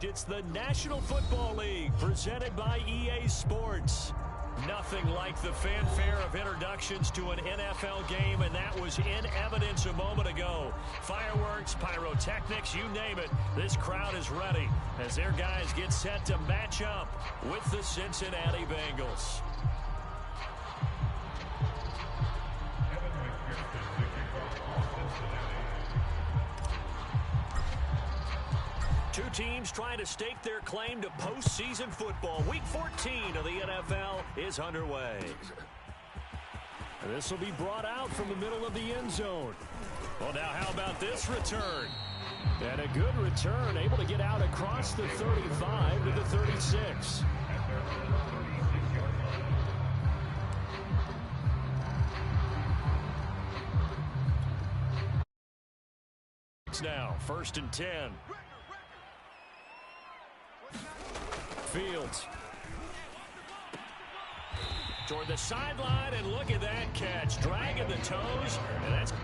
It's the National Football League presented by EA Sports. Nothing like the fanfare of introductions to an NFL game, and that was in evidence a moment ago. Fireworks, pyrotechnics, you name it. This crowd is ready as their guys get set to match up with the Cincinnati Bengals. Two teams trying to stake their claim to postseason football. Week 14 of the NFL is underway. This will be brought out from the middle of the end zone. Well, now how about this return? And a good return, able to get out across the 35 to the 36. Now, 1st and 10. Fields toward the sideline, and look at that catch, dragging the toes, and that's going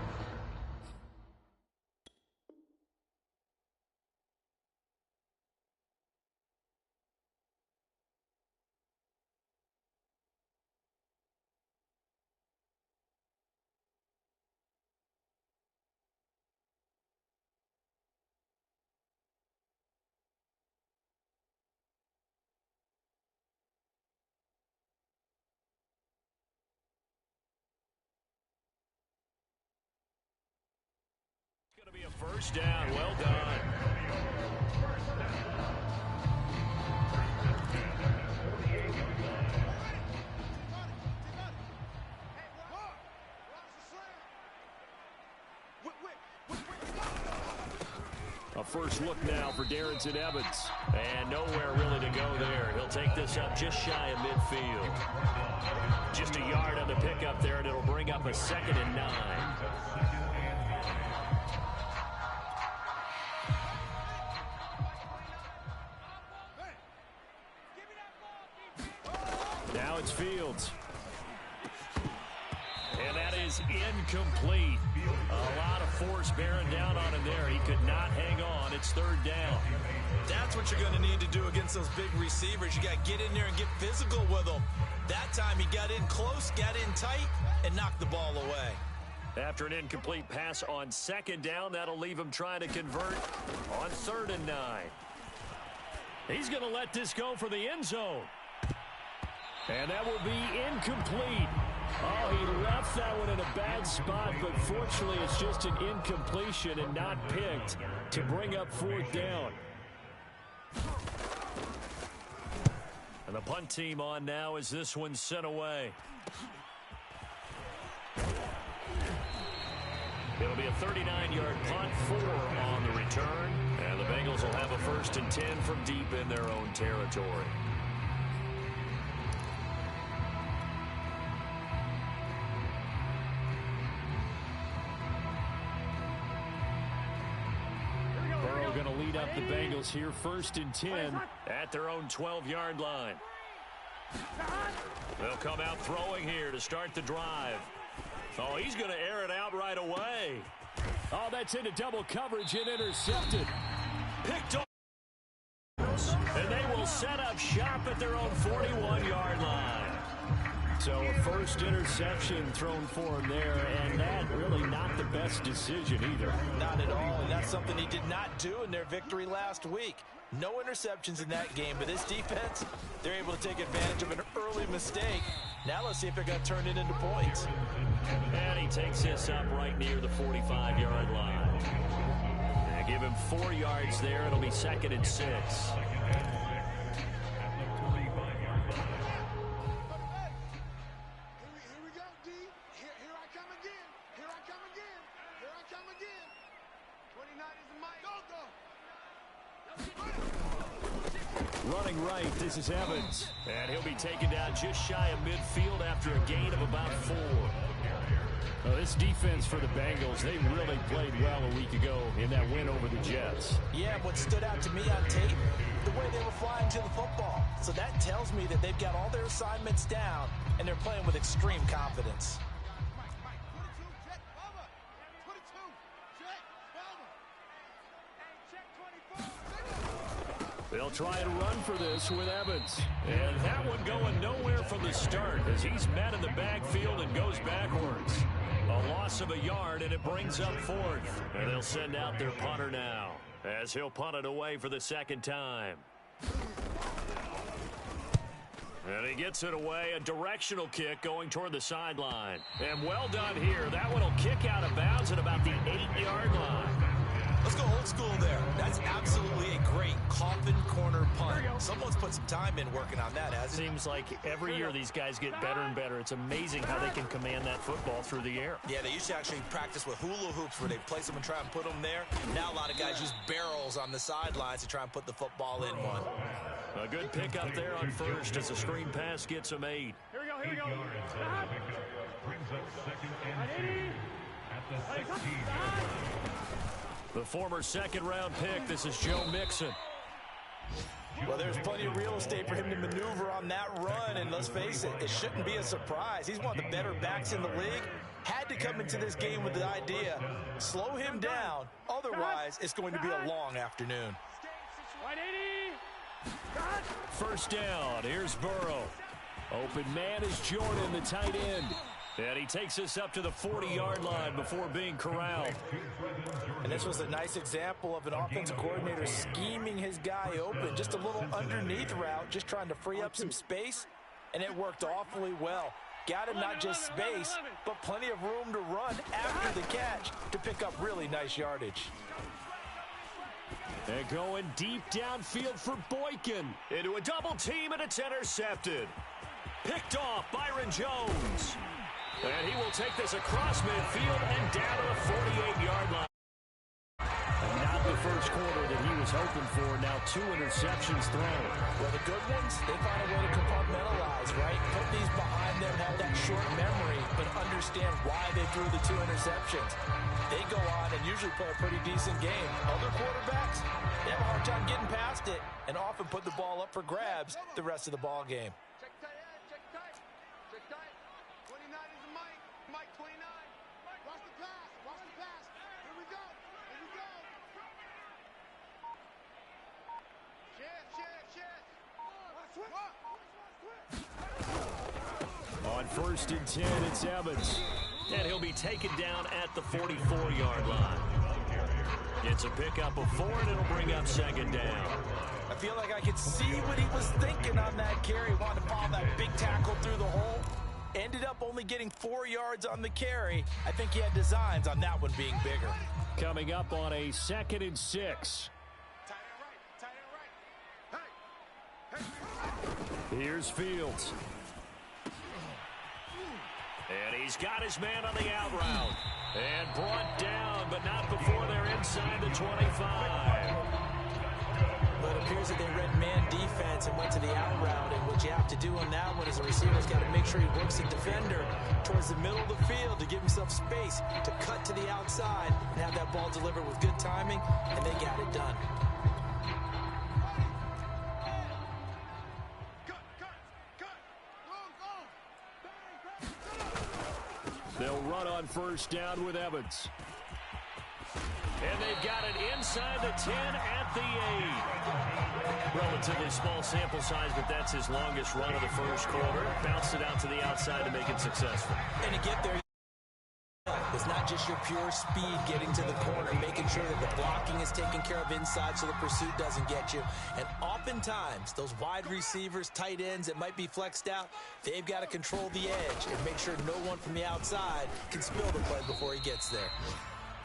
to be a first down. Well done. A first look now for Darrington Evans. And nowhere really to go there. He'll take this up just shy of midfield. Just a yard on the pickup there, and it'll bring up a 2nd and 9. Now it's Fields. And that is incomplete. A lot of force bearing down on him there. He could not hang on. It's 3rd down. That's what you're going to need to do against those big receivers. You got to get in there and get physical with them. That time he got in close, got in tight, and knocked the ball away. After an incomplete pass on 2nd down, that'll leave him trying to convert on 3rd and 9. He's going to let this go for the end zone. And that will be incomplete. Oh, he left that one in a bad spot, but fortunately it's just an incompletion and not picked to bring up 4th down. And the punt team on now as this one's sent away. It'll be a 39-yard punt, 4 on the return. And the Bengals will have a 1st and 10 from deep in their own territory. Going to lead up the Bengals here, 1st and 10 at their own 12-yard line. They'll come out throwing here to start the drive. Oh, he's going to air it out right away. Oh, that's into double coverage and intercepted. Picked off. And they will set up shop at their own 41-yard line. So a first interception thrown for him there, and that really not the best decision either. Not at all, and that's something he did not do in their victory last week. No interceptions in that game, but this defense, they're able to take advantage of an early mistake. Now let's see if they're going to turn it into points. And he takes this up right near the 45-yard line. And give him 4 yards there. It'll be 2nd and 6. Running right, this is Evans. And he'll be taken down just shy of midfield after a gain of about 4. Well, this defense for the Bengals, they really played well a week ago in that win over the Jets. Yeah, what stood out to me on tape, the way they were flying to the football. So that tells me that they've got all their assignments down, and they're playing with extreme confidence. They'll try and run for this with Evans. And that one going nowhere from the start as he's met in the backfield and goes backwards. A loss of a yard, and it brings up fourth. And they'll send out their punter now as he'll punt it away for the second time. And he gets it away, a directional kick going toward the sideline. And well done here. That one will kick out of bounds at about the 8-yard line. Let's go old school there. That's absolutely a great coffin corner punt. Someone's put some time in working on that, hasn't it? Seems like every year these guys get better and better. It's amazing how they can command that football through the air. Yeah, they used to actually practice with hula hoops where they place them and try and put them there. Now a lot of guys use barrels on the sidelines to try and put the football in one. A good pick up there on first as the screen pass gets him 8. Here we go. Brings up second and 2 at the 16-yard. The former second-round pick, this is Joe Mixon. Well, there's plenty of real estate for him to maneuver on that run, and let's face it, it shouldn't be a surprise. He's one of the better backs in the league. Had to come into this game with the idea, slow him down, otherwise it's going to be a long afternoon. 180. First down, here's Burrow. Open man is Jordan, the tight end. And he takes us up to the 40-yard line before being corralled. And this was a nice example of an offensive coordinator scheming his guy open. Just a little underneath route, just trying to free up some space, and it worked awfully well. Got him not just space, but plenty of room to run after the catch to pick up really nice yardage. And going deep downfield for Boykin. Into a double team, and it's intercepted. Picked off Byron Jones. And he will take this across midfield and down to the 48-yard line. And not the first quarter that he was hoping for. Now 2 interceptions thrown. Well, the good ones, they find a way to compartmentalize, right? Put these behind them, have that short memory, but understand why they threw the 2 interceptions. They go on and usually play a pretty decent game. Other quarterbacks, they have a hard time getting past it and often put the ball up for grabs the rest of the ball game. On first and 10, it's Evans. And he'll be taken down at the 44-yard line. Gets a pickup of 4, and it'll bring up second down. I feel like I could see what he was thinking on that carry. Wanted to follow that big tackle through the hole. Ended up only getting 4 yards on the carry. I think he had designs on that one being bigger. Coming up on a 2nd and 6. Here's Fields. And he's got his man on the out route. And brought down, but not before they're inside the 25. But it appears that they read man defense and went to the out route. And what you have to do on that one is a receiver's got to make sure he works the defender towards the middle of the field to give himself space to cut to the outside and have that ball delivered with good timing, and they got it done. They'll run on first down with Evans. And they've got it inside the 10 at the 8. Relatively small sample size, but that's his longest run of the first quarter. Bounced it out to the outside to make it successful. And to get there, it's not just your pure speed getting to the corner, making sure that the blocking is taken care of inside so the pursuit doesn't get you. And oftentimes, those wide receivers, tight ends that might be flexed out, they've got to control the edge and make sure no one from the outside can spill the play before he gets there.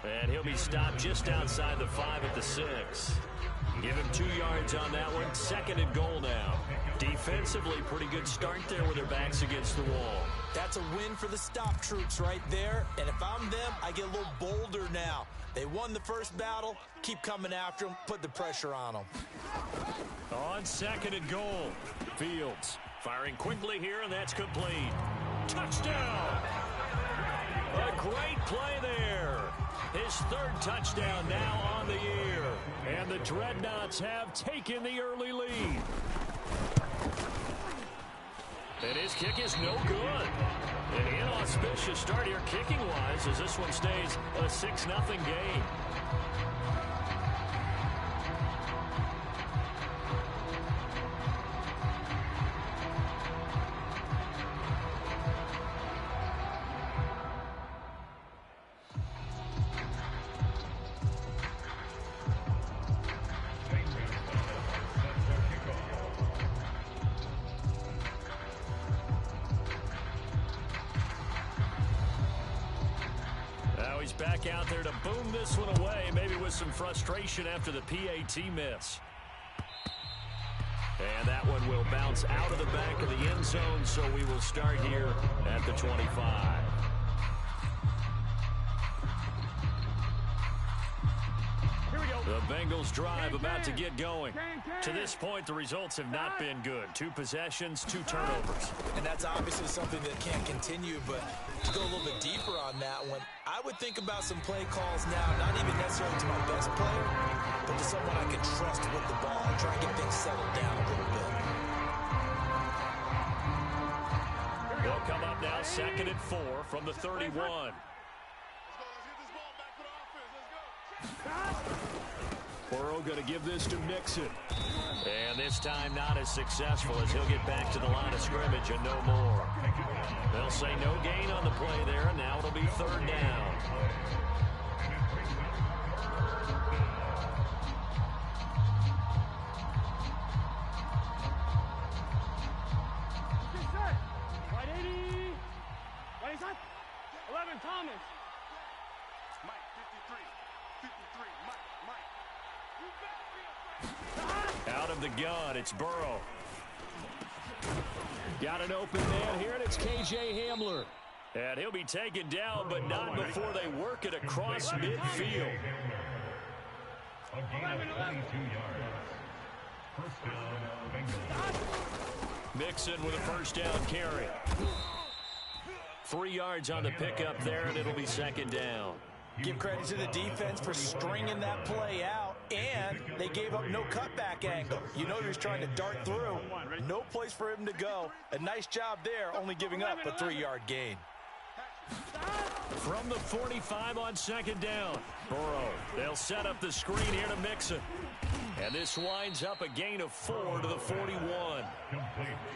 And he'll be stopped just outside the 5 at the 6. Give him 2 yards on that one. 2nd and goal now. Defensively, pretty good start there with their backs against the wall. That's a win for the stop troops right there. And if I'm them, I get a little bolder now. They won the first battle. Keep coming after them. Put the pressure on them. On 2nd and goal. Fields firing quickly here, and that's complete. Touchdown! A great play there. His 3rd touchdown now on the year. And the Dreadnoughts have taken the early lead. And his kick is no good. An inauspicious start here kicking-wise as this one stays a 6-0 game. back out there to boom this one away, maybe with some frustration after the PAT miss. And that one will bounce out of the back of the end zone, so we will start here at the 25. The Bengals drive about to get going. To this point, the results have not been good. 2 possessions, 2 turnovers. And that's obviously something that can't continue, but to go a little bit deeper on that one, I would think about some play calls now, not even necessarily to my best player, but to someone I can trust with the ball and try and get things settled down a little bit. They'll come up now, 2nd and 4 from the 31. Burrow going to give this to Mixon. And this time not as successful as he'll get back to the line of scrimmage and no more. They'll say no gain on the play there, and now it'll be 3rd down. Right 80. Right side. 11, Thomas. Mike, 53, Mike. Out of the gun, it's Burrow. Got an open man here, and it's K.J. Hamler. And he'll be taken down, but not before they work it across midfield. A gain of 22 yards. First down, Bengals. Mixon with a first down carry. 3 yards on the pickup there, and it'll be 2nd down. Give credit to the defense for stringing that play out, and they gave up no cutback angle. You know he was trying to dart through. No place for him to go. A nice job there, only giving up a 3-yard gain. From the 45 on 2nd down. Burrow, they'll set up the screen here to Mixon. And this winds up a gain of 4 to the 41.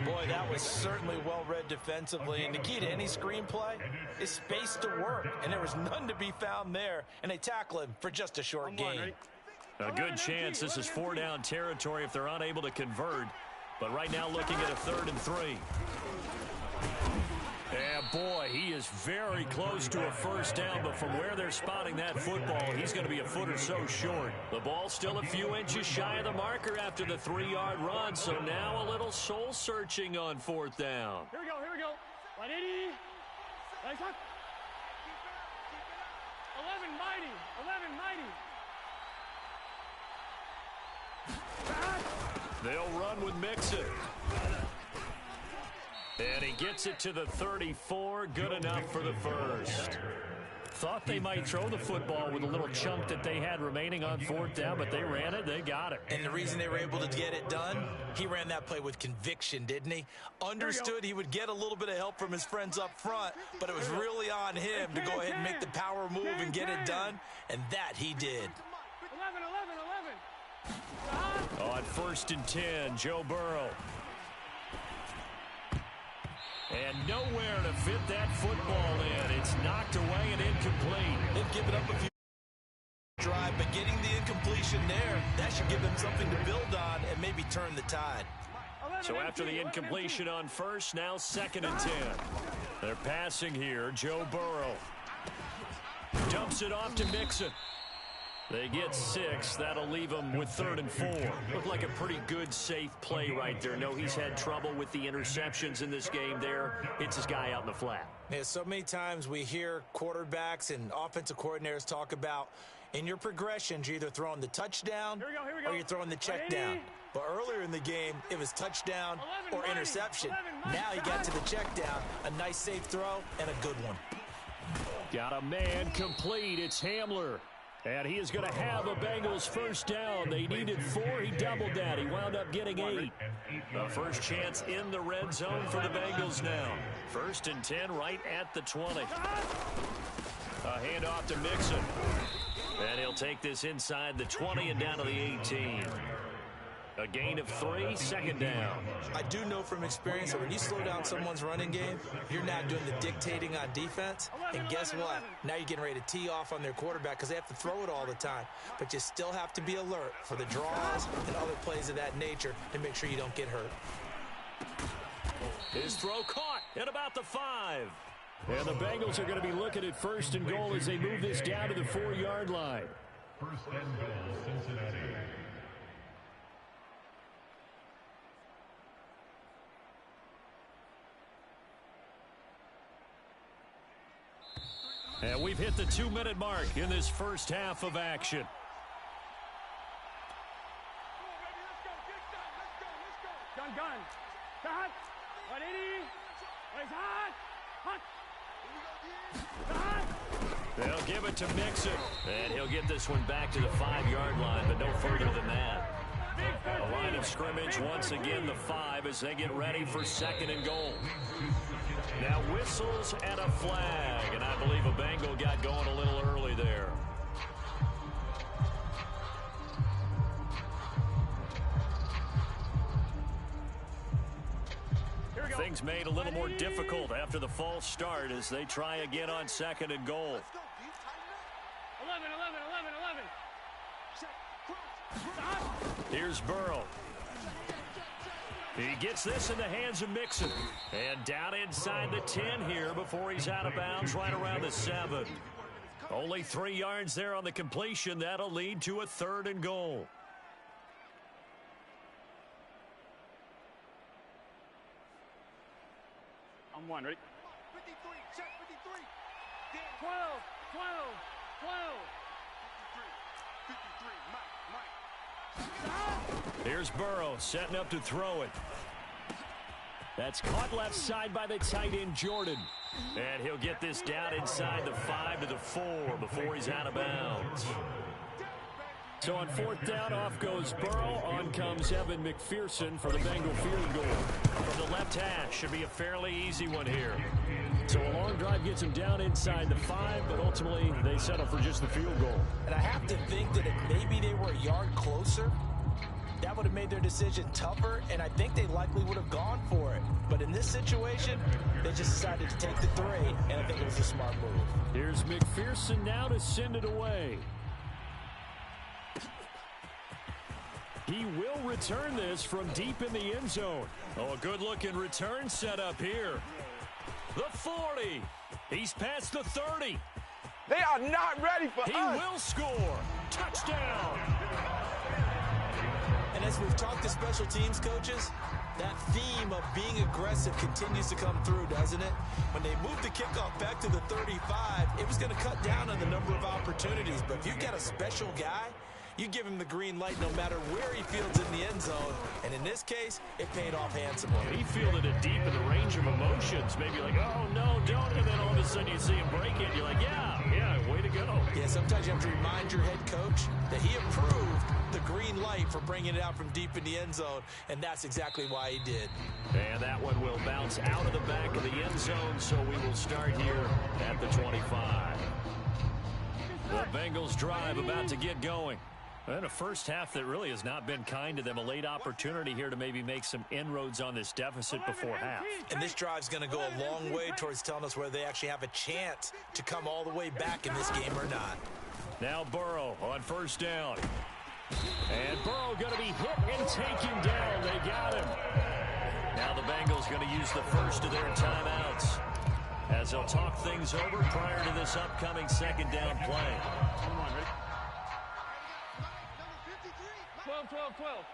Boy, that was certainly well-read defensively. And the key to any screenplay is space to work. And there was none to be found there. And they tackle him for just a short gain. A good chance this is 4-down territory if they're unable to convert. But right now looking at a 3rd and 3. And boy, he is very close to a first down, but from where they're spotting that football, he's going to be a foot or so short. The ball still a few inches shy of the marker after the 3-yard run, so now a little soul-searching on 4th down. Here we go. 180. Right side. 11, mighty. They'll run with Mixon. And he gets it to the 34. Good enough for the first. Thought they might throw the football with a little chunk that they had remaining on 4th down, but they ran it. They got it. And the reason they were able to get it done, he ran that play with conviction, didn't he? Understood he would get a little bit of help from his friends up front, but it was really on him to go ahead and make the power move and get it done, and that he did. 11. On 1st and 10, Joe Burrow. And nowhere to fit that football in. It's knocked away and incomplete. They've given up a few drive, but getting the incompletion there, that should give them something to build on and maybe turn the tide. So after the incompletion on 1st, now 2nd and 10. They're passing here. Joe Burrow dumps it off to Mixon. They get 6. That'll leave them with 3rd and 4. Looked like a pretty good, safe play right there. No, he's had trouble with the interceptions in this game there. Hits his guy out in the flat. Yeah, so many times we hear quarterbacks and offensive coordinators talk about in your progressions, you're either throwing the touchdown or you're throwing the check down. But earlier in the game, it was touchdown or interception. Now he got to the check down. A nice, safe throw and a good one. Got a man complete. It's Hamler. And he is going to have a Bengals first down. They needed 4. He doubled that. He wound up getting 8. The first chance in the red zone for the Bengals now. 1st and 10 right at the 20. A handoff to Mixon. And he'll take this inside the 20 and down to the 18. A gain of 3, 2nd down. I do know from experience that when you slow down someone's running game, you're not doing the dictating on defense. And guess what? Now you're getting ready to tee off on their quarterback because they have to throw it all the time. But you still have to be alert for the draws and other plays of that nature to make sure you don't get hurt. His throw caught at about the 5. And the Bengals are going to be looking at first and goal as they move this down to the 4-yard line. First and goal, Cincinnati. And we've hit the 2-minute mark in this first half of action. Gun. Cut. 180. Raise hot. Hot. They'll give it to Mixon. And he'll get this one back to the 5-yard line, but no further than that. The line of scrimmage, once again, the 5 as they get ready for second and goal. Now whistles and a flag, and I believe a Bengal got going a little early there. Things made a little more difficult after the false start as they try again on second and goal. 11. Here's Burrow. He gets this in the hands of Mixon. And down inside the 10 here before he's out of bounds right around the 7. Only 3 yards there on the completion. That'll lead to a third and goal. I'm one, ready? 53, check 53. 12. 53, Mike. Here's Burrow setting up to throw it. That's caught left side by the tight end, Jordan. And he'll get this down inside the 5 to the 4 before he's out of bounds. So on 4th down, off goes Burrow. On comes Evan McPherson for the Bengal field goal. From the left hash, should be a fairly easy one here. So a long drive gets him down inside the 5, but ultimately they settle for just the field goal. And I have to think that if maybe they were a yard closer, that would have made their decision tougher, and I think they likely would have gone for it. But in this situation, they just decided to take the 3, and I think it was a smart move. Here's McPherson now to send it away. He will return this from deep in the end zone. Oh, a good-looking return set up here. The 40. He's past the 30. They are not ready for us. He will score. Touchdown. And as we've talked to special teams coaches, that theme of being aggressive continues to come through, doesn't it? When they moved the kickoff back to the 35, it was going to cut down on the number of opportunities. But if you got a special guy, you give him the green light no matter where he fields in the end zone. And in this case, it paid off handsomely. He fielded it deep in the range of emotions. Maybe like, oh, no, don't. And then all of a sudden you see him break it. You're like, yeah, way to go. Yeah, sometimes you have to remind your head coach that he approved the green light for bringing it out from deep in the end zone. And that's exactly why he did. And that one will bounce out of the back of the end zone. So we will start here at the 25. The Bengals drive about to get going. And a first half that really has not been kind to them. A late opportunity here to maybe make some inroads on this deficit before half. And this drive's going to go a long way towards telling us whether they actually have a chance to come all the way back in this game or not. Now Burrow on first down. And Burrow going to be hit and taken down. They got him. Now the Bengals going to use the first of their timeouts as they'll talk things over prior to this upcoming second down play. 12.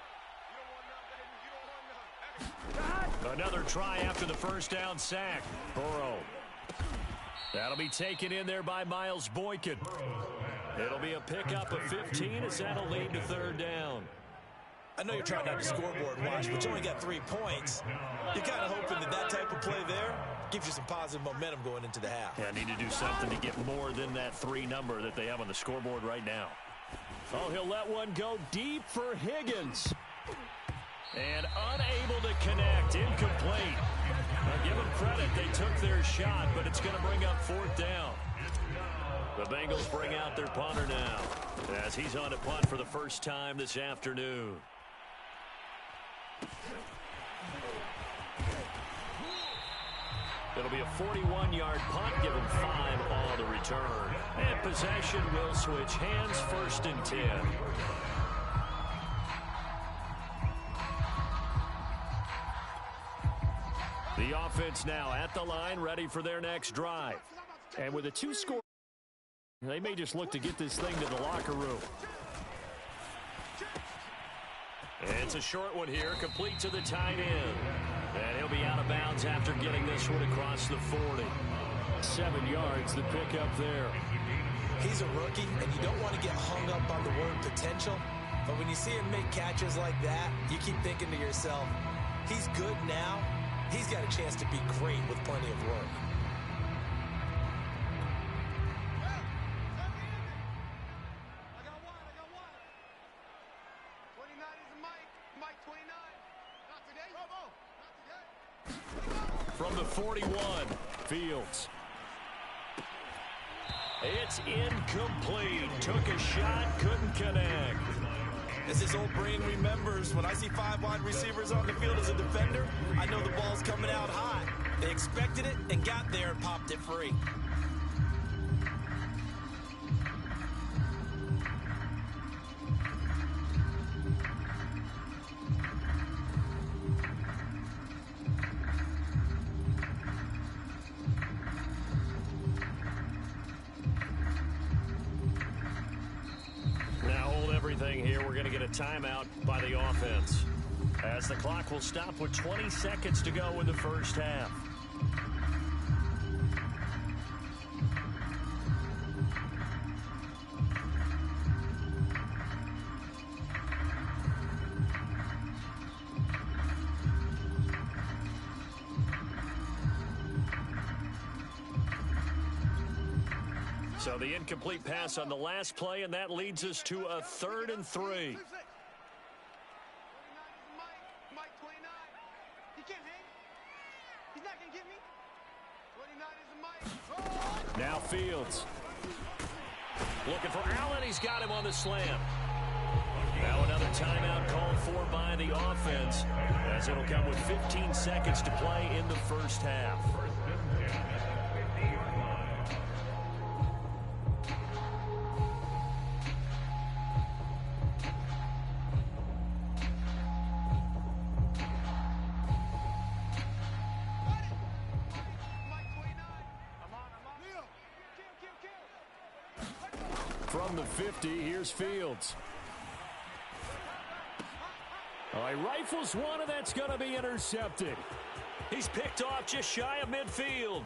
Another try after the first down sack. Burrow. That'll be taken in there by Miles Boykin. It'll be a pickup of 15 as that'll lead to third down. I know you're trying not to scoreboard watch, but you only got 3 points. You're kind of hoping that type of play there gives you some positive momentum going into the half. Yeah, need to do something to get more than that 3 number that they have on the scoreboard right now. Oh, he'll let one go deep for Higgins. And unable to connect, incomplete. Now, give them credit, they took their shot, but it's going to bring up 4th down. The Bengals bring out their punter now as he's on a punt for the first time this afternoon. It'll be a 41-yard punt, give him 5 on the return. And possession will switch hands, 1st and 10. The offense now at the line, ready for their next drive. And with a 2-score, they may just look to get this thing to the locker room. It's a short one here, complete to the tight end. And he'll be out of bounds after getting this one across the 40. 7 yards, the pickup there. He's a rookie, and you don't want to get hung up on the word potential. But when you see him make catches like that, you keep thinking to yourself, he's good now. He's got a chance to be great with plenty of work. From the 41, Fields. It's incomplete. Took a shot, couldn't connect. As his old brain remembers, when I see 5 wide receivers on the field as a defender, I know the ball's coming out hot. They expected it and got there and popped it free. Here we're going to get a timeout by the offense as the clock will stop with 20 seconds to go in the first half. So the incomplete pass on the last play, and that leads us to a 3rd and 3. Now Fields. Looking for Allen. He's got him on the slant. Now another timeout called for by the offense, as it'll come with 15 seconds to play in the first half. From the 50, here's Fields. Oh, he rifles one, and that's going to be intercepted. He's picked off just shy of midfield.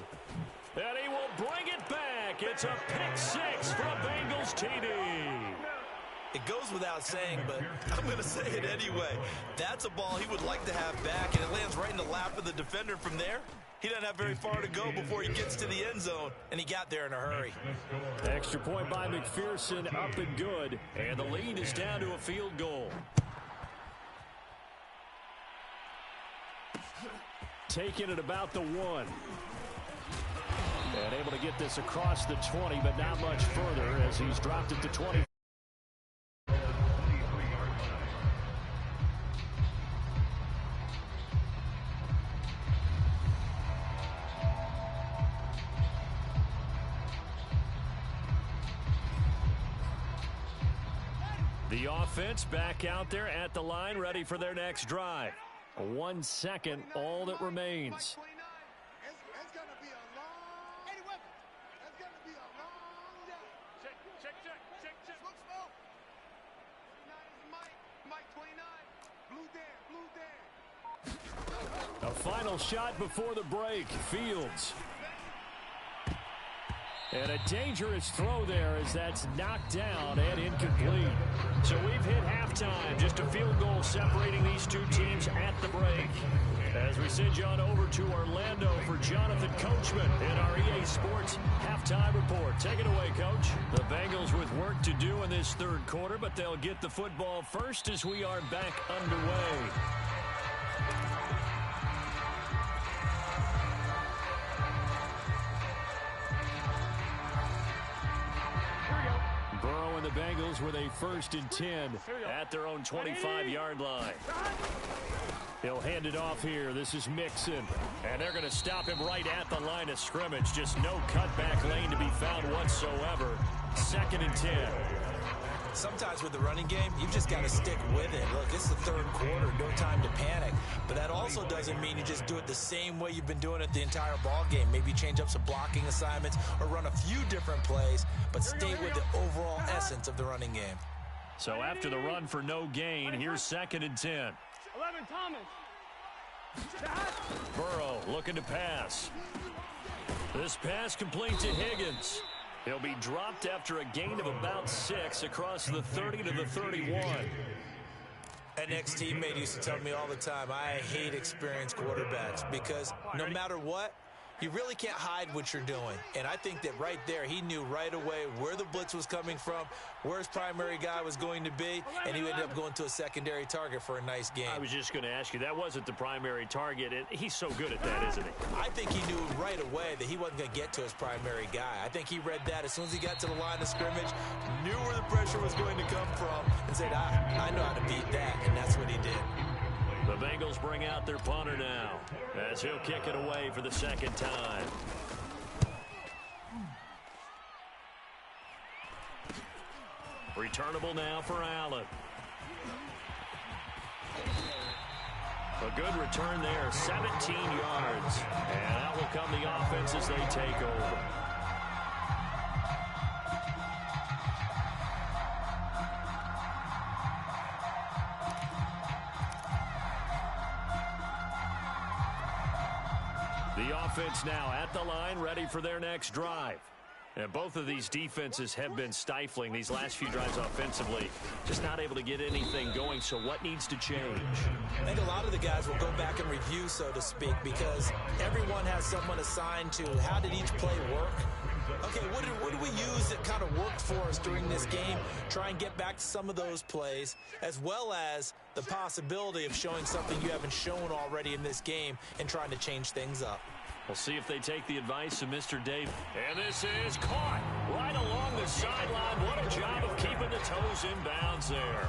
And he will bring it back. It's a pick 6 for a Bengals TD. It goes without saying, but I'm going to say it anyway. That's a ball he would like to have back, and it lands right in the lap of the defender from there. He doesn't have very far to go before he gets to the end zone, and he got there in a hurry. Extra point by McPherson, up and good, and the lead is down to a field goal. Taking it about the 1. And able to get this across the 20, but not much further as he's dropped it to 20. The offense back out there at the line, ready for their next drive. 1 second, all that remains. A final shot before the break. Fields. And a dangerous throw there as that's knocked down and incomplete. So we've hit halftime. Just a field goal separating these two teams at the break. As we send you on over to Orlando for Jonathan Coachman in our EA Sports halftime report. Take it away, Coach. The Bengals with work to do in this third quarter, but they'll get the football first as we are back underway. Burrow and the Bengals with a 1st and 10 at their own 25-yard line. He'll hand it off here. This is Mixon. And they're going to stop him right at the line of scrimmage. Just no cutback lane to be found whatsoever. 2nd and 10. Sometimes with the running game, you've just got to stick with it. Look, it's the third quarter, no time to panic. But that also doesn't mean you just do it the same way you've been doing it the entire ball game. Maybe change up some blocking assignments or run a few different plays, but stay with the overall essence of the running game. So after the run for no gain, here's 2nd and 10. 11, Thomas. Burrow looking to pass. This pass complete to Higgins. He'll be dropped after a gain of about 6 across the 30 to the 31. An ex-teammate used to tell me all the time, I hate experienced quarterbacks because no matter what, you really can't hide what you're doing. And I think that right there, he knew right away where the blitz was coming from, where his primary guy was going to be, and he ended up going to a secondary target for a nice game. I was just going to ask you, that wasn't the primary target, and he's so good at that, isn't he? I think he knew right away that he wasn't going to get to his primary guy. I think he read that as soon as he got to the line of scrimmage, knew where the pressure was going to come from, and said, I know how to beat that, and that's what he did. The Bengals bring out their punter now as he'll kick it away for the 2nd time. Returnable now for Allen. A good return there, 17 yards. And out will come the offense as they take over. The offense now at the line, ready for their next drive. And both of these defenses have been stifling these last few drives offensively. Just not able to get anything going, so what needs to change? I think a lot of the guys will go back and review, so to speak, because everyone has someone assigned to how did each play work. Okay, what did we use that kind of worked for us during this game? Try and get back to some of those plays, as well as the possibility of showing something you haven't shown already in this game and trying to change things up. We'll see if they take the advice of Mr. Dave. And this is caught right along the sideline. What a job of keeping the toes in bounds there.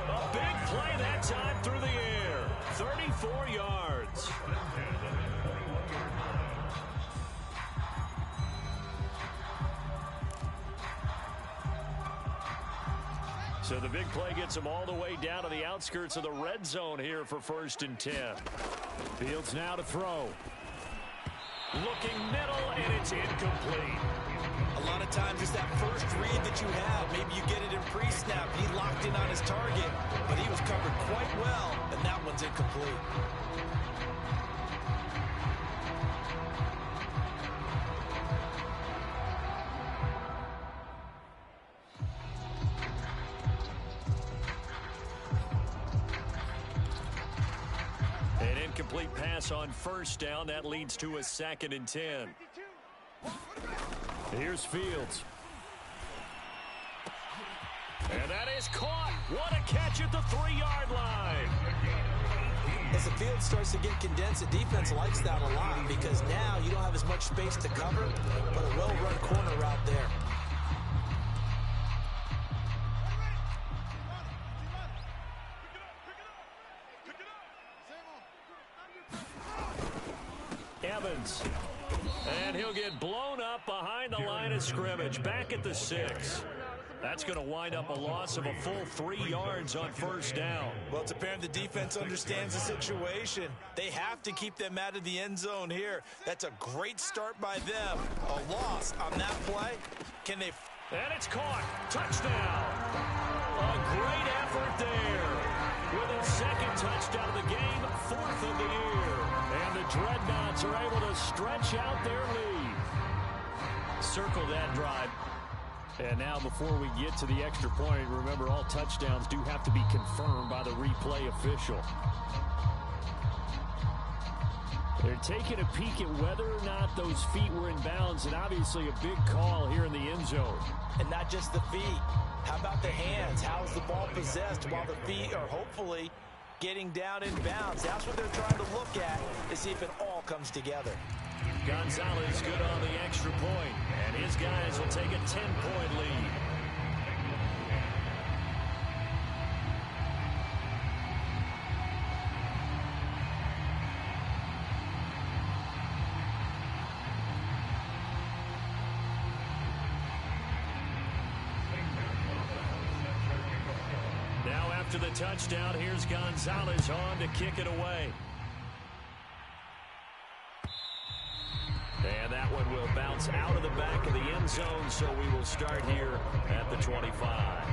A big play that time through the air. 34 yards. So the big play gets them all the way down to the outskirts of the red zone here for 1st and 10. Fields now to throw. Looking middle, and it's incomplete. A lot of times it's that first read that you have. Maybe you get it in pre-snap. He locked in on his target, but he was covered quite well, and that one's incomplete. Incomplete pass on 1st down. That leads to a 2nd and 10. Here's Fields. And that is caught. What a catch at the 3-yard line. As the field starts to get condensed, the defense likes that a lot because now you don't have as much space to cover, but a well-run corner route there. Evans. And he'll get blown up behind the line of scrimmage. Back at the 6. That's going to wind up a loss of a full 3 yards on 1st down. Well, it's apparent the defense understands the situation. They have to keep them out of the end zone here. That's a great start by them. A loss on that play. Can they... And it's caught. Touchdown. A great effort there. With a 2nd touchdown of the game, 4th of the year. And the Dreadnoughts are able to stretch out their lead. Circle that drive. And now before we get to the extra point, remember all touchdowns do have to be confirmed by the replay official. They're taking a peek at whether or not those feet were in bounds, and obviously a big call here in the end zone. And not just the feet. How about the hands? How's the ball possessed while the feet are hopefully getting down in bounds? That's what they're trying to look at to see if it all comes together. Gonzalez good on the extra point, and his guys will take a 10-point lead. Now after the touchdown, here's Gonzalez on to kick it away. And that one will bounce out of the back of the end zone, so we will start here at the 25.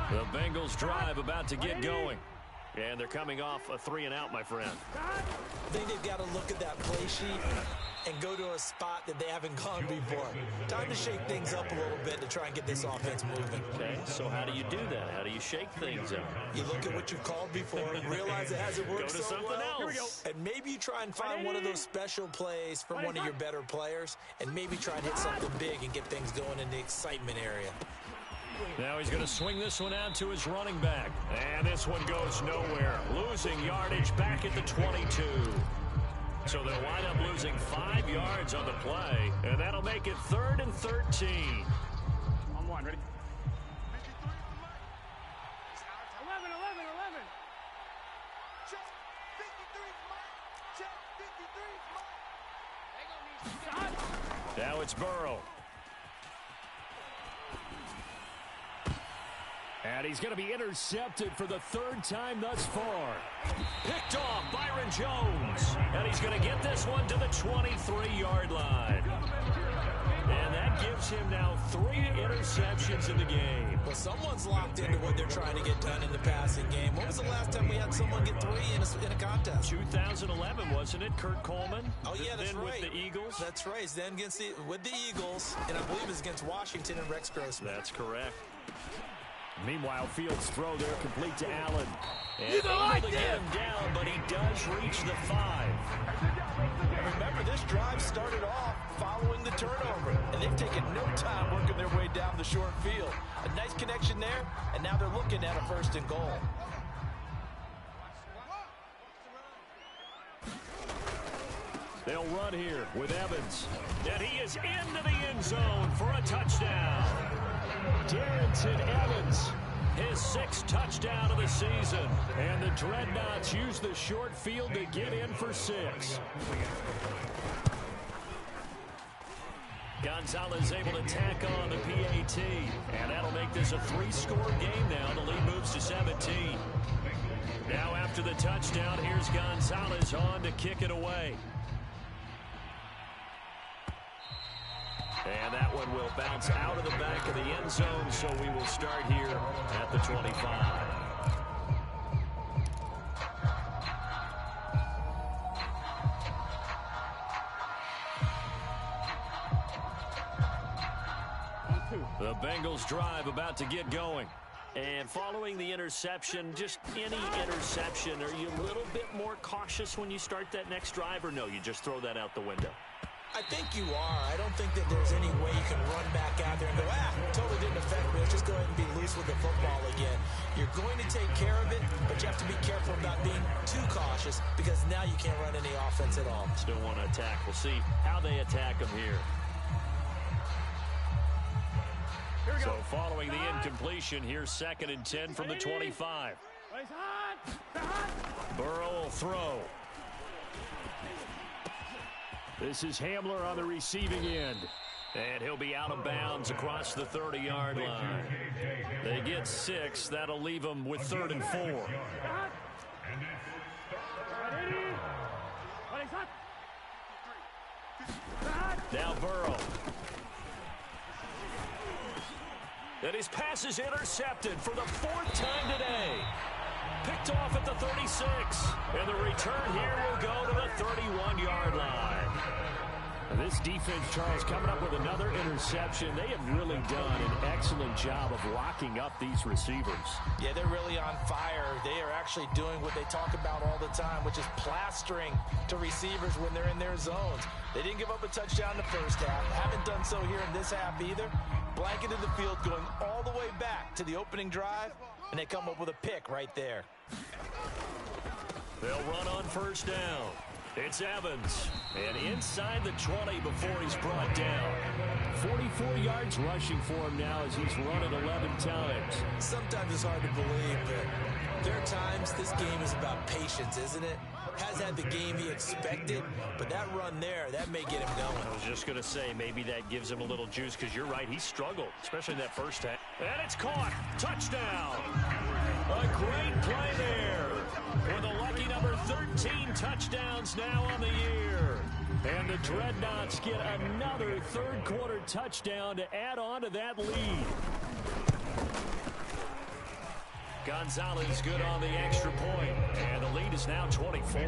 The Bengals drive about to get going. And they're coming off a 3-and-out, my friend. I think they've got to look at that play sheet and go to a spot that they haven't gone before. Time to shake things up a little bit to try and get this offense moving. Okay, so how do you do that? How do you shake things up? You look at what you've called before and realize it hasn't worked Go to so something well. else. And maybe you try and find one of those special plays from one of your better players and maybe try and hit something big and get things going in the excitement area. Now he's going to swing this one out to his running back. And this one goes nowhere. Losing yardage back at the 22. So they'll wind up losing 5 yards on the play. And that'll make it 3rd and 13. On one, ready? 11. Check. 53, Mike. Check. 53, Mike. Now it's Burrow. And he's going to be intercepted for the 3rd time thus far. Picked off Byron Jones. And he's going to get this one to the 23-yard line. And that gives him now 3 interceptions in the game. Well, someone's locked into what they're trying to get done in the passing game. When was the last time we had someone get 3 in a contest? 2011, wasn't it, Kurt Coleman? Oh, yeah, that's then right. with the Eagles? That's right. Then with the Eagles, and I believe it's against Washington and Rex Grossman. That's correct. Meanwhile, Fields' throw there complete to Allen. And able to get him down, but he does reach the 5. And remember, this drive started off following the turnover, and they've taken no time working their way down the short field. A nice connection there, and now they're looking at a 1st and goal. They'll run here with Evans. And he is into the end zone for a touchdown. Darrington Evans, his 6th touchdown of the season. And the Dreadnoughts use the short field to get in for 6. Gonzalez able to tack on the PAT. And that'll make this a 3-score game now. The lead moves to 17. Now after the touchdown, here's Gonzalez on to kick it away. And that one will bounce out of the back of the end zone, so we will start here at the 25. The Bengals drive about to get going. And following the interception, just any interception, are you a little bit more cautious when you start that next drive, or no, you just throw that out the window? I think you are. I don't think that there's any way you can run back out there and go, totally didn't affect me. Let's just go ahead and be loose with the football again. You're going to take care of it, but you have to be careful about being too cautious because now you can't run any offense at all. Still want to attack. We'll see how they attack them here. So following the incompletion, here's 2nd and 10 from the 25. Burrow will throw. This is Hamler on the receiving end. And he'll be out of bounds across the 30-yard line. They get 6. That'll leave them with 3rd and 4. Now Burrow. And his pass is intercepted for the 4th time today. Picked off at the 36. And the return here will go to the 31-yard line. This defense, Charles, coming up with another interception. They have really done an excellent job of locking up these receivers. Yeah, they're really on fire. They are actually doing what they talk about all the time, which is plastering to receivers when they're in their zones. They didn't give up a touchdown in the first half. Haven't done so here in this half either. Blanketed the field going all the way back to the opening drive, and they come up with a pick right there. They'll run on 1st down. It's Evans, and inside the 20 before he's brought down. 44 yards rushing for him now as he's run it 11 times. Sometimes it's hard to believe, but there are times this game is about patience, isn't it? has had the game he expected, but that run there, that may get him going. I was just going to say, maybe that gives him a little juice, because you're right, he struggled, especially in that first half. And it's caught. Touchdown. A great play there for the lucky number 13 touchdowns now on the year. And the Dreadnoughts get another third-quarter touchdown to add on to that lead. Gonzalez good on the extra point, and the lead is now 24.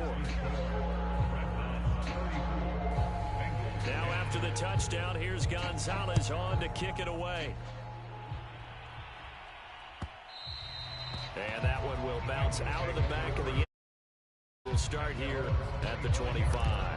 Now after the touchdown, here's Gonzalez on to kick it away. And that one will bounce out of the back of the end. We'll start here at the 25.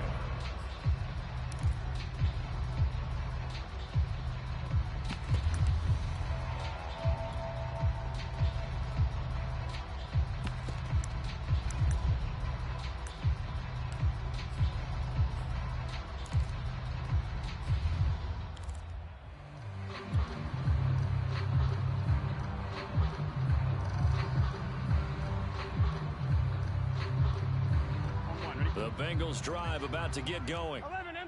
The Bengals drive about to get going.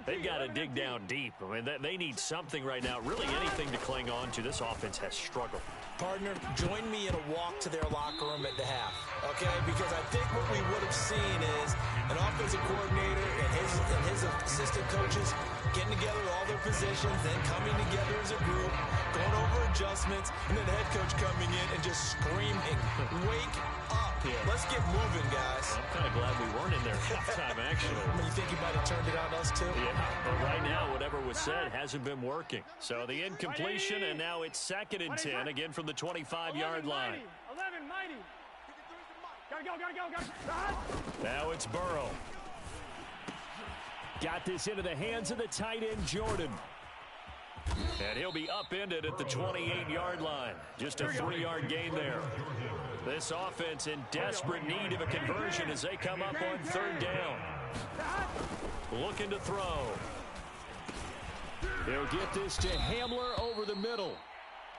They've got to dig down deep. I mean, they need something right now, really anything to cling on to. This offense has struggled. Partner, join me in a walk to their locker room at the half, okay? Because I think what we would have seen is an offensive coordinator and his assistant coaches getting together with all their positions, then coming together as a group, going over adjustments, and then the head coach coming in and just screaming, wake up. Yeah. Let's get moving, guys. I'm kind of glad we weren't in there at halftime, actually. You think he might have turned it on us, too? Yeah, but right now, whatever was said hasn't been working. So the incompletion, and now it's 2nd and 10, again from the 25-yard line. 11, mighty. Gotta go. Now it's Burrow. Got this into the hands of the tight end, Jordan. And he'll be upended at the 28-yard line. Just a 3-yard gain there. This offense in desperate need of a conversion as they come up on 3rd down. Looking to throw. He'll get this to Hamler over the middle.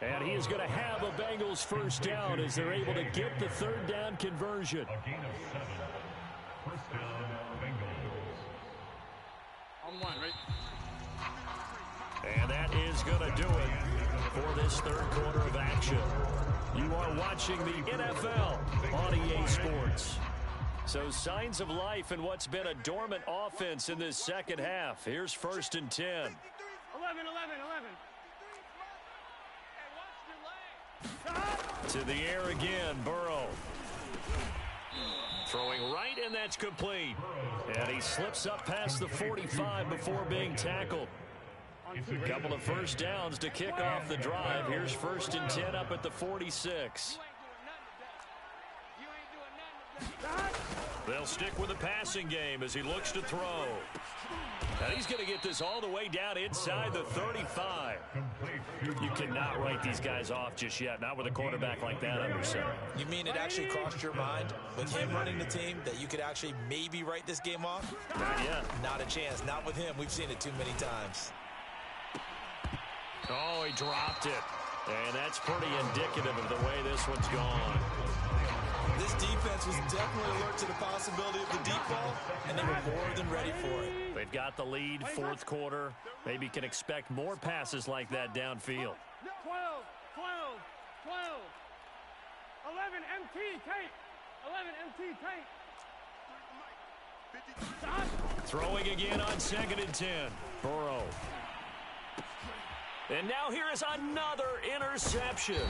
And he is going to have a Bengals first down as they're able to get the 3rd down conversion. A gain of 7. First down, Bengals. On one, right? And that is going to do it for this 3rd quarter of action. You are watching the NFL on EA Sports. So signs of life in what's been a dormant offense in this second half. Here's 1st and 10. 11. To the air again, Burrow. Throwing right, and that's complete. And he slips up past the 45 before being tackled. A couple of first downs to kick off the drive. Here's 1st and 10 up at the 46. They'll stick with the passing game as he looks to throw. And he's going to get this all the way down inside the 35. You cannot write these guys off just yet, not with a quarterback like that under center. You mean it actually crossed your mind with him running the team that you could actually maybe write this game off? Not yet. Not a chance. Not with him. We've seen it too many times. Oh, he dropped it. And that's pretty indicative of the way this one's gone. This defense was definitely alert to the possibility of the deep ball, and they were more than ready for it. They've got the lead, 4th quarter. Maybe can expect more passes like that downfield. 12. 11 MT tape. 11 MT tape. Throwing again on 2nd and 10. Burrow. And now here is another interception.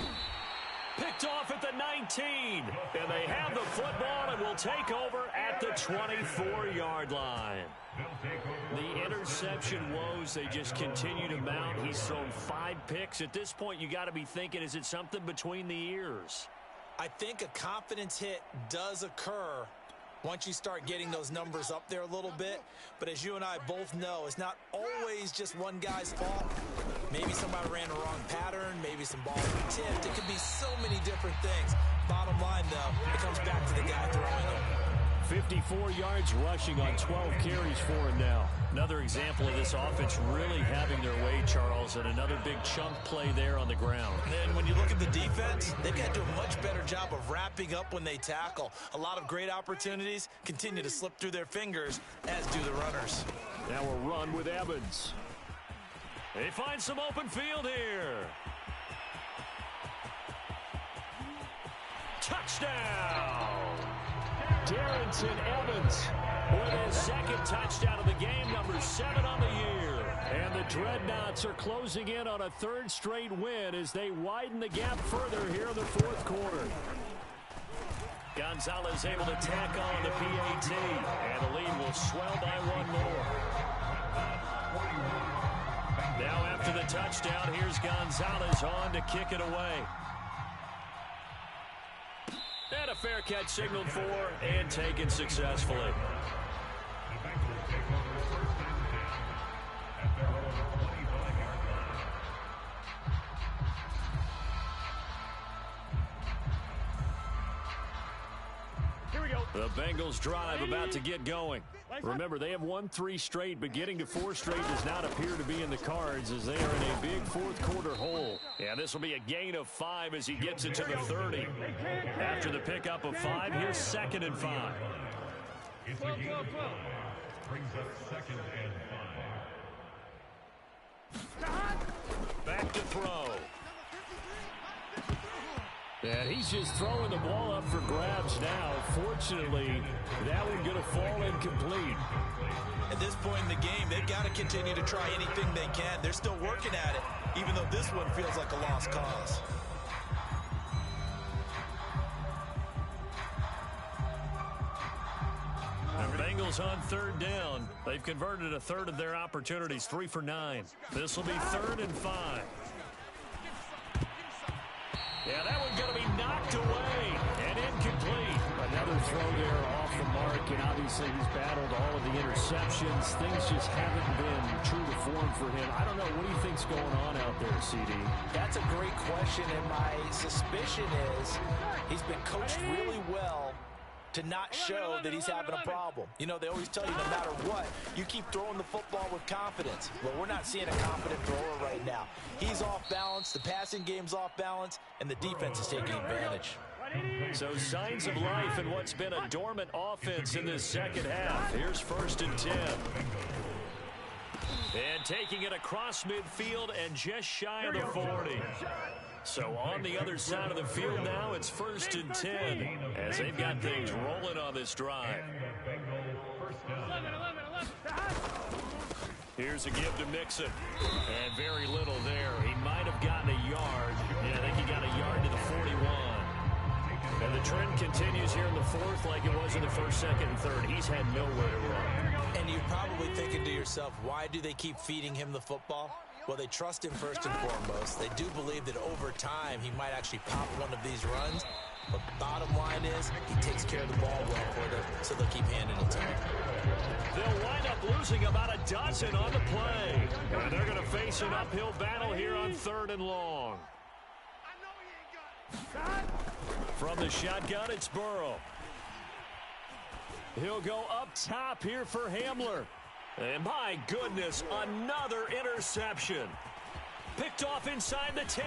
Picked off at the 19. And they have the football and will take over at the 24-yard line. The interception woes, they just continue to mount. He's thrown 5 picks. At this point, you got to be thinking, is it something between the ears? I think a confidence hit does occur once you start getting those numbers up there a little bit. But as you and I both know, it's not always just one guy's fault. Maybe somebody ran the wrong pattern. Maybe some balls were tipped. It could be so many different things. Bottom line, though, it comes back to the guy throwing them. 54 yards rushing on 12 carries for him now. Another example of this offense really having their way, Charles, and another big chunk play there on the ground. And when you look at the defense, they've got to do a much better job of wrapping up when they tackle. A lot of great opportunities continue to slip through their fingers, as do the runners. Now a run with Evans. They find some open field here. Touchdown! Darrington Evans with his second touchdown of the game, number 7 on the year. And the Dreadnoughts are closing in on a third straight win as they widen the gap further here in the fourth quarter. Gonzalez able to tack on the PAT, and the lead will swell by one more. Now after the touchdown, here's Gonzalez on to kick it away. And a fair catch signaled for and taken successfully. Here we go. The Bengals drive about to get going. Remember, they have won 3 straight, but getting to 4 straight does not appear to be in the cards as they are in a big fourth quarter hole. Yeah, this will be a gain of 5 as he gets it to the 30. After the pickup of 5, here's 2nd and 5. It's a gain of 5. Brings up 2nd and 5. Back to throw. And he's just throwing the ball up for grabs now. Fortunately, that one going to fall incomplete. At this point in the game, they've got to continue to try anything they can. They're still working at it, even though this one feels like a lost cause. The Bengals on 3rd down. They've converted a third of their opportunities, 3 for 9. This will be 3rd and 5. Yeah, that one's going to be knocked away and incomplete. Another throw there off the mark, and obviously he's battled all of the interceptions. Things just haven't been true to form for him. I don't know. What do you think's going on out there, CD? That's a great question, and my suspicion is he's been coached really well to not show that he's having a problem. You know, they always tell you no matter what, you keep throwing the football with confidence. Well, we're not seeing a confident thrower right now. He's off balance, the passing game's off balance, and the defense is taking advantage. So signs of life in what's been a dormant offense in this second half. Here's 1st and 10. And taking it across midfield and just shy of the 40. So on the other side of the field now, it's 1st and 10 as they've got things rolling on this drive. Here's a give to Mixon. And very little there. He might have gotten a yard. Yeah, I think he got a yard to the 41. And the trend continues here in the 4th like it was in the 1st, 2nd, and 3rd. He's had nowhere to run. And you're probably thinking to yourself, why do they keep feeding him the football? Well, they trust him first and foremost. They do believe that over time he might actually pop one of these runs. But the bottom line is he takes care of the ball well for them, so they'll keep handing it to him. They'll wind up losing about a dozen on the play. And they're going to face an uphill battle here on 3rd and long. From the shotgun, it's Burrow. He'll go up top here for Hamler. And my goodness, another interception. Picked off inside the 10.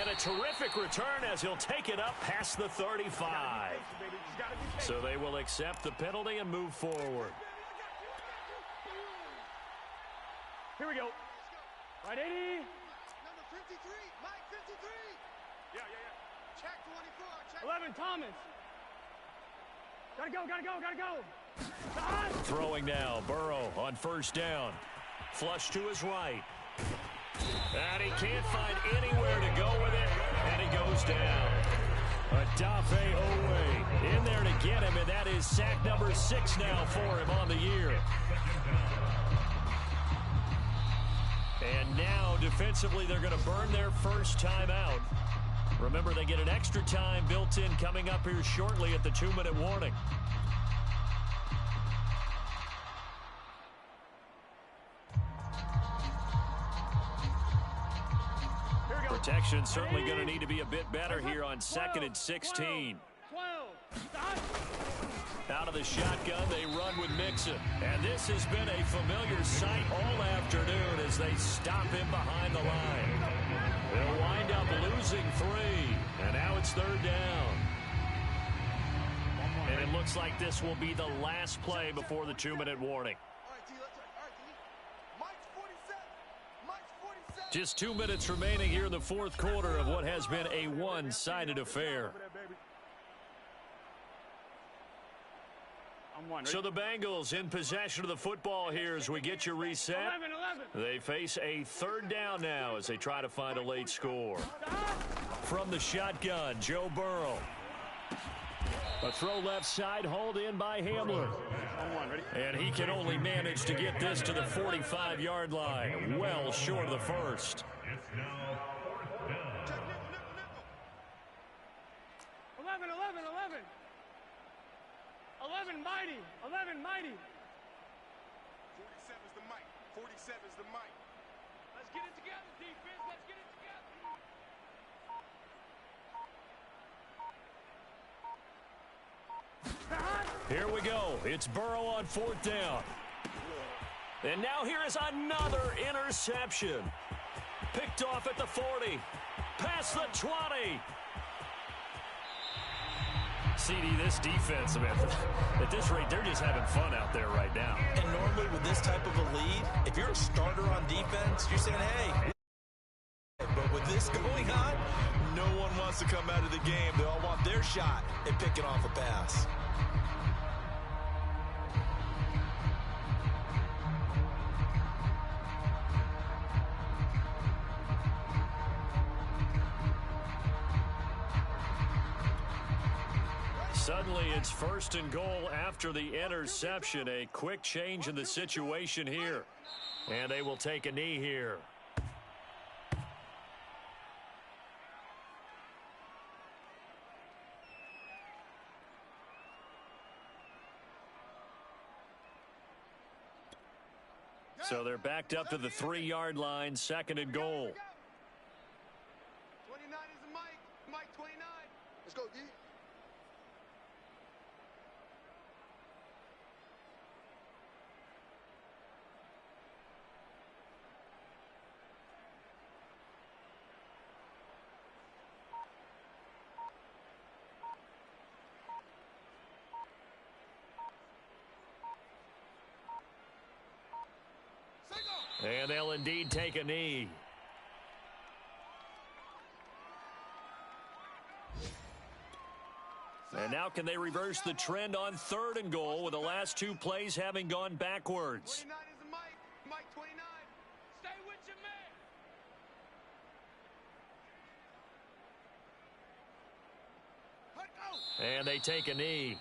And a terrific return as he'll take it up past the 35. So they will accept the penalty and move forward. Here we go. Right, 80. Number 53. Mike, 53. Yeah. Check 24. Check 11, Thomas. Gotta go. Throwing now, Burrow on 1st down. Flush to his right. And he can't find anywhere to go with it, and he goes down. Adafe Owe in there to get him, and that is sack number 6 now for him on the year. And now, defensively, they're going to burn their first timeout. Remember, they get an extra time built in coming up here shortly at the 2-minute warning. Protection certainly going to need to be a bit better here on 2nd and 16. 12. Out out of the shotgun. They run with Mixon. And this has been a familiar sight all afternoon as they stop him behind the line. They'll wind up losing 3. And now it's 3rd down. And it looks like this will be the last play before the 2-minute warning. Just 2 minutes remaining here in the 4th quarter of what has been a one-sided affair. So the Bengals in possession of the football here as we get you reset. They face a 3rd down now as they try to find a late score. From the shotgun, Joe Burrow. A throw left side, hauled in by Hamler. And he can only manage to get this to the 45-yard line, well short of the first. It's now 4th down. 11 mighty. 11 mighty. 47's the mic. 47's the mic. Let's get it together, defense. Let's get it together. Here we go. It's Burrow on 4th down. And now here is another interception. Picked off at the 40. Past the 20. CD, this defense, man, at this rate, they're just having fun out there right now. And normally with this type of a lead, if you're a starter on defense, you're saying, hey. But with this going on, no one wants to come out of the game. They all want their shot at picking off a pass. Suddenly, it's 1st and goal after the interception. A quick change in the situation here. And they will take a knee here. So they're backed up to the 3-yard line, 2nd and goal. 29 is the mic. Mike 29. Let's go, D. And they'll indeed take a knee. And now can they reverse the trend on 3rd and goal with the last 2 plays having gone backwards? 29 is the mic. Mike 29. Stay with your man. Let go. And they take a knee.